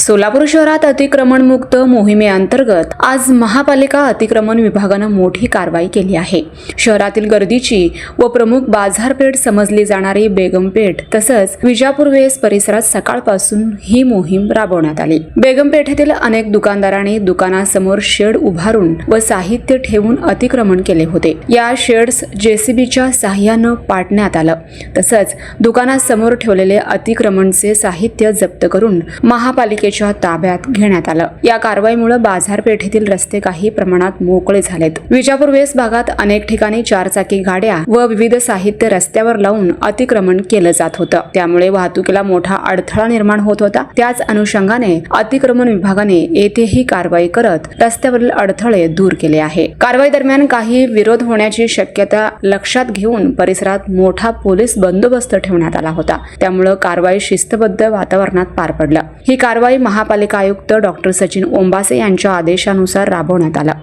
सोलापूर शहरात अतिक्रमणमुक्त मोहिमेअंतर्गत आज महापालिका अतिक्रमण विभागानं मोठी कारवाई केली आहे। शहरातील गर्दीची व प्रमुख बाजारपेठ समजली जाणारी बेगमपेठ तसंच विजापूर वेस परिसरात सकाळपासून ही मोहीम राबवण्यात आली। बेगमपेठेतील अनेक दुकानदारांनी दुकानासमोर शेड उभारून व साहित्य ठेवून अतिक्रमण केले होते। या शेड्स जेसीबीच्या साहाय्यानं पाडण्यात आलं। तसंच दुकानासमोर ठेवलेले अतिक्रमणचे साहित्य जप्त करून महापालिकेच्या ताब्यात घेण्यात आलं। या कारवाईमुळे बाजारपेठेतील रस्ते काही प्रमाणात मोकळे झालेत। विजापूर वेस भागात अनेक ठिकाणी चारचाकी गाड्या व विविध साहित्य रस्त्यावर लावून अतिक्रमण केलं जात होतं। त्यामुळे वाहतुकीला मोठा अडथळा निर्माण होत होता। त्याच अनुषंगाने अतिक्रमण विभागाने येथेही कारवाई करत रस्त्यावरील अडथळे दूर केले आहे। कारवाई दरम्यान काही विरोध होण्याची शक्यता लक्षात घेऊन परिसरात मोठा पोलीस बंदोबस्त ठेवण्यात आला होता। त्यामुळे कारवाई शिस्तबद्ध वातावरणात पार पडली। ही कारवाई महापालिका आयुक्त डॉ. सचिन ओंबासे यांच्या आदेशानुसार राबवण्यात आला।